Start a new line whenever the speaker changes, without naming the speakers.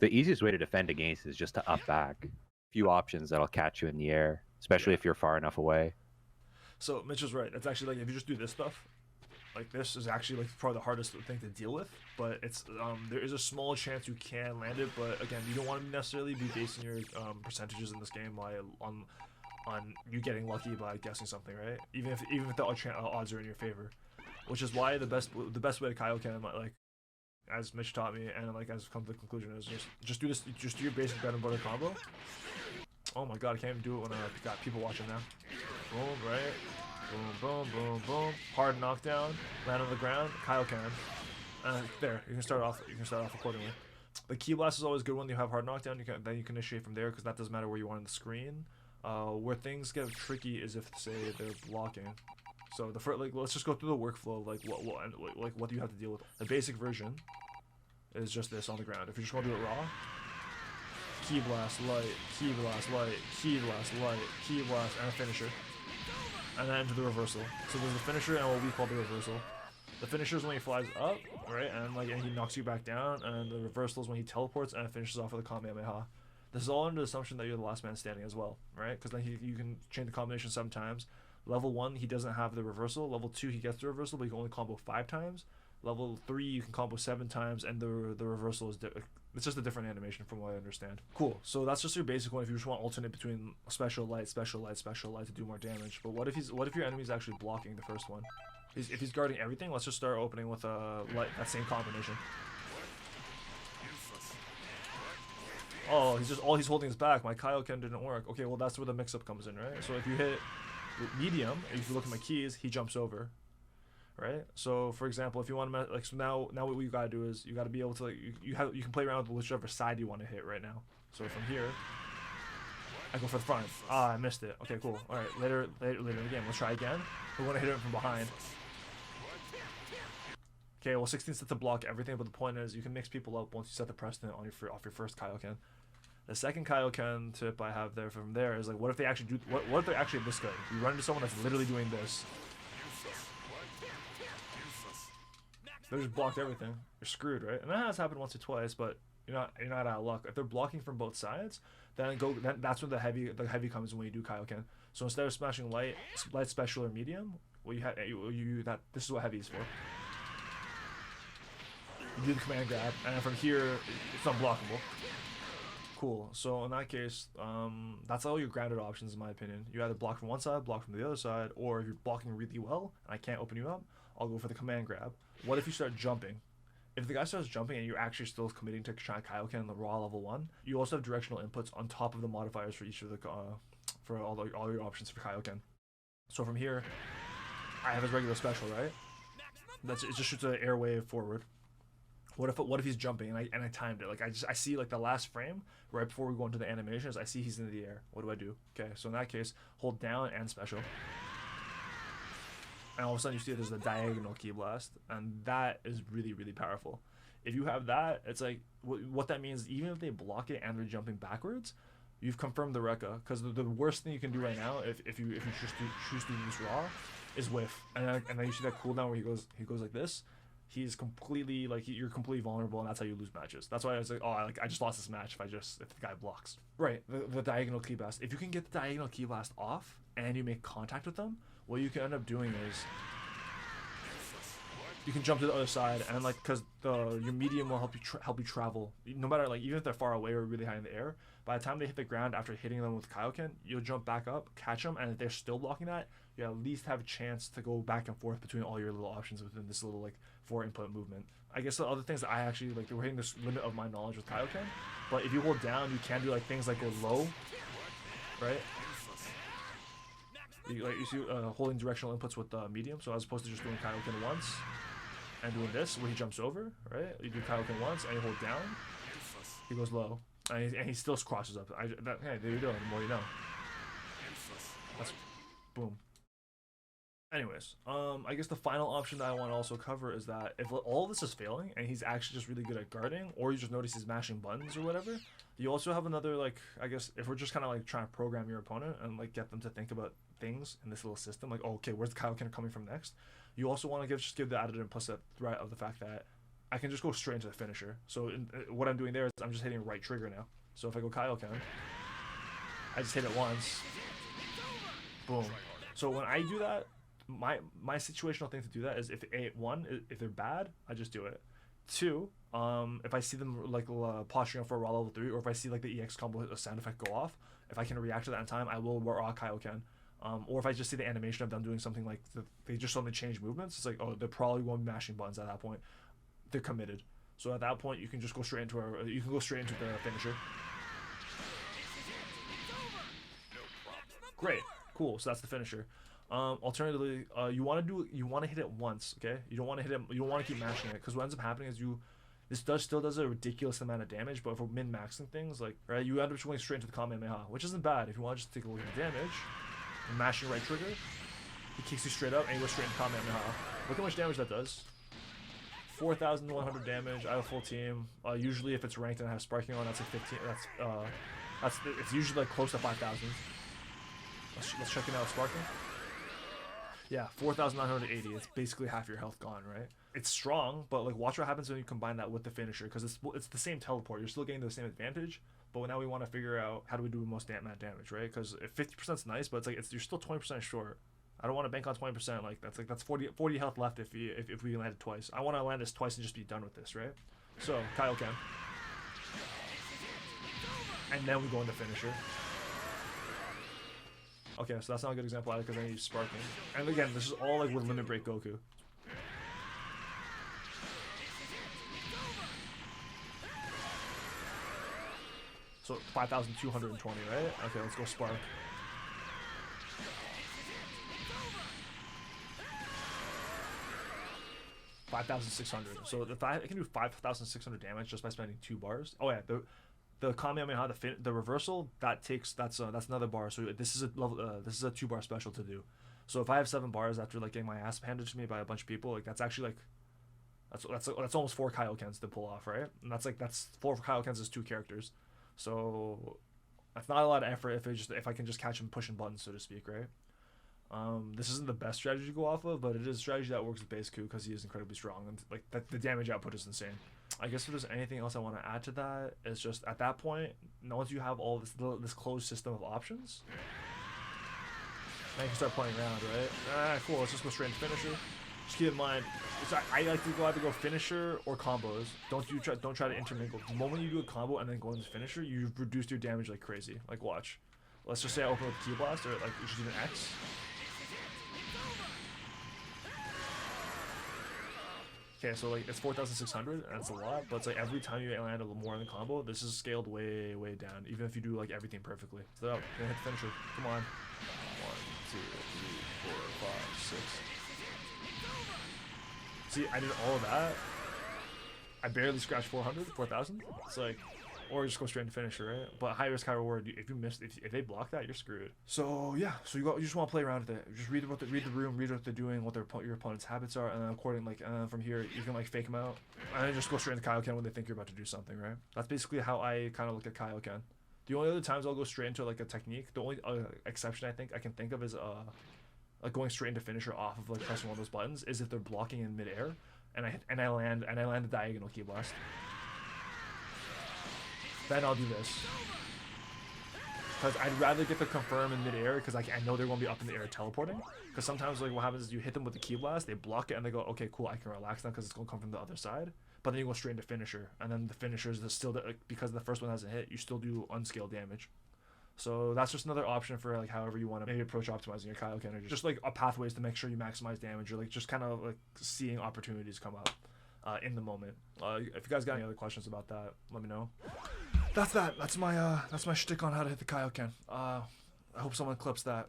The easiest way to defend against is just to up back. Few options that'll catch you in the air, especially
Yeah.
if you're far enough away.
So Mitch is right. That's actually like if you just do this stuff, like this is actually like probably the hardest thing to deal with. But it's there is a small chance you can land it. But again, you don't want to necessarily be basing your percentages in this game on you getting lucky by guessing something, right? Even if the odds are in your favor, which is why the best way to Kaioken, like as Mitch taught me, and like as come to the conclusion is just do this, just do your basic bread and butter combo. Oh my god, I can't even do it when I got people watching now. Boom, right? Boom, boom, boom, boom. Hard knockdown, land on the ground, Kaioken. There, you can start off. You can start off accordingly. The key blast is always good when you have hard knockdown. Then you can initiate from there because that doesn't matter where you are on the screen. Where things get tricky is if say they're blocking. So the first, like, let's just go through the workflow of, like what do you have to deal with. The basic version is just this on the ground. If you're just gonna do it raw, key blast light, key blast light, key blast light, key blast, and a finisher, and then into the reversal. So there's the finisher and what we call the reversal. The finisher is when he flies up, right, and he knocks you back down, and the reversal is when he teleports and finishes off with a Kamehameha. This is all under the assumption that you're the last man standing as well, right? Because then you can change the combination sometimes. Level 1, he doesn't have the reversal. Level 2, he gets the reversal, but you can only combo 5 times. Level 3, you can combo 7 times, and the reversal is it's just a different animation from what I understand. Cool. So that's just your basic one. If you just want to alternate between special light, special light, special light to do more damage. But what if your enemy's actually blocking the first one? If he's guarding everything, let's just start opening with light, that same combination. Oh, all he's holding is back. My Kaioken didn't work. Okay, well that's where the mix-up comes in, right? So if you hit medium, if you look at my keys, he jumps over, right? So for example, if you want to like, so now what you gotta do is you gotta be able to, like, you can play around with whichever side you want to hit right now. So from here, I go for the front. Ah, I missed it. Okay, cool. All right, later in the game, let's try again. We want to hit it from behind. Okay, well 16 sets to block everything, but the point is you can mix people up once you set the precedent on off your first Kaioken. The second Kaioken tip I have there from there is like, what if they actually do? What if they're actually this good? You run into someone that's literally doing this. They just blocked everything. You're screwed, right? And that has happened once or twice, but you're not out of luck. If they're blocking from both sides, then that's when the heavy comes when you do Kaioken. So instead of smashing light, special, or medium, well this is what heavy is for. You do the command grab, and from here, it's unblockable. Cool. So in that case, that's all your grounded options in my opinion. You either block from one side, block from the other side, or if you're blocking really well and I can't open you up, I'll go for the command grab. What if you start jumping? If the guy starts jumping and you're actually still committing to trying Kaioken in the raw level 1, you also have directional inputs on top of the modifiers for each of the for all your options for Kaioken. So from here, I have his regular special, right? It just shoots an air wave forward. What if he's jumping and I timed it? Like I see like the last frame right before we go into the animations, I see he's in the air. What do I do? Okay, so in that case, hold down and special. And all of a sudden you see there's the diagonal key blast, and that is really, really powerful. If you have that, it's like what that means, even if they block it and they're jumping backwards, you've confirmed the Rekka, because the worst thing you can do right now if you choose to use raw is whiff, and then you see that cooldown where he goes like this. He's completely like you're completely vulnerable, and that's how you lose matches. That's why I was like, oh, I just lost this match if the guy blocks. Right, the diagonal key blast. If you can get the diagonal key blast off and you make contact with them, what you can end up doing is you can jump to the other side, and like because your medium will help you travel. No matter like even if they're far away or really high in the air, by the time they hit the ground after hitting them with Kaioken, you'll jump back up, catch them, and if they're still blocking that, you at least have a chance to go back and forth between all your little options within this little like 4-input movement. I guess the other things that I actually like, we're hitting this limit of my knowledge with Kaioken, but if you hold down, you can do like things like go low, right? You see holding directional inputs with medium, so as opposed to just doing Kaioken once and doing this where he jumps over, right? You do Kaioken once and you hold down, he goes low, and he still crosses up. Hey, there you go. The more you know. That's boom. Anyways, I guess the final option that I want to also cover is that if all of this is failing and he's actually just really good at guarding, or you just notice he's mashing buttons or whatever, you also have another, like, I guess if we're just kind of like trying to program your opponent and like get them to think about things in this little system, like, oh, okay, where's the Kaioken coming from next? You also want to just give the added and plus that threat of the fact that I can just go straight into the finisher. So what I'm doing there is I'm just hitting right trigger now. So if I go Kaioken, I just hit it once. Boom. So when I do that, my situational thing to do that is if if they're bad, I just do it. 2, if I see them like posturing up for a raw level 3, or if I see like the EX combo a sound effect go off, if I can react to that in time, I will raw Kaioken. Or if I just see the animation of them doing something like they just suddenly change movements, it's like, oh, they're probably going to be mashing buttons at that point. They're committed. So at that point, you can just go straight into the finisher. Great, cool. So that's the finisher. Alternatively, you want to hit it once, okay? You don't want to hit it. You don't want to keep mashing it, because what ends up happening is this still does a ridiculous amount of damage. But if we're min maxing things, like, right, you end up just going straight into the Kamehameha, which isn't bad if you want to just take a look at the damage. You're mashing right trigger, he kicks you straight up, and you go straight into Kamehameha. Look how much damage that does. 4,100 damage. I have a full team. Usually, if it's ranked and I have sparking on, that's like 15. It's usually like close to 5,000. Let's check it out. Sparking. Yeah, 4,980. It's basically half your health gone, right? It's strong, but like watch what happens when you combine that with the finisher, because it's the same teleport. You're still getting the same advantage, but now we want to figure out how do we do the most damage, right? Because 50% is nice, but it's like you're still 20% short. I don't want to bank on 20%. Like that's 40 health left if we land it twice. I want to land this twice and just be done with this, right? So Kaioken, and then we go into finisher. Okay, so that's not a good example either, because I need sparking. And again, this is all like with limit break Goku. So 5,220, right? Okay, let's go spark. $5,600. So if I can do 5,600 damage just by spending 2 bars. Oh yeah, the Kamehameha, the reversal, that's another bar. So this is a 2 bar special to do. So if I have 7 bars after like getting my ass handed to me by a bunch of people, like that's actually like that's almost 4 Kaiokens to pull off, right? And that's 4 Kaiokens is 2 characters. So that's not a lot of effort if I can just catch him pushing buttons, so to speak, right? This isn't the best strategy to go off of, but it is a strategy that works with Baseku because he is incredibly strong, and like the damage output is insane. I guess if there's anything else I want to add to that, it's just at that point, once you have all this closed system of options, now you can start playing around, right? Cool. Let's just go straight into finisher. Just keep in mind, I like to either go finisher or combos. Don't try to intermingle. The moment you do a combo and then go into finisher, you've reduced your damage like crazy. Like watch. Let's just say I open with Ki Blast, or like you should do an X. Okay, so like it's 4,600, and it's a lot, but it's like every time you land a little more in the combo, this is scaled way down, even if you do like everything perfectly. So gonna hit the finisher. Come on. 1, 2, 3, 4, 5, 6. See, I did all of that. I barely scratched 4,000. It's like, or just go straight into finisher, right? But high risk, high reward. If you miss, if they block that, you're screwed. So yeah, so you just want to play around with it. Just read the room, read what they're doing, what your opponent's habits are, and then according from here you can like fake them out, and then just go straight into Kaioken when they think you're about to do something, right? That's basically how I kind of look at Kaioken. The only other times I'll go straight into like a technique, the only exception I can think of is like going straight into finisher off of like pressing one of those buttons is if they're blocking in midair, and I land the diagonal Ki Blast. Then I'll do this, because I'd rather get the confirm in midair, because I know they're going to be up in the air teleporting. Because sometimes like what happens is you hit them with the Ki Blast, they block it, and they go, okay, cool, I can relax now because it's going to come from the other side. But then you go straight into finisher, and then the finisher is still because the first one hasn't hit, you still do unscaled damage. So that's just another option for like however you want to maybe approach optimizing your Kaioken, or just like pathways to make sure you maximize damage, or like just kind of like seeing opportunities come up in the moment. If you guys got any other questions about that, let me know. That's my shtick on how to hit the Kaioken. I hope someone clips that.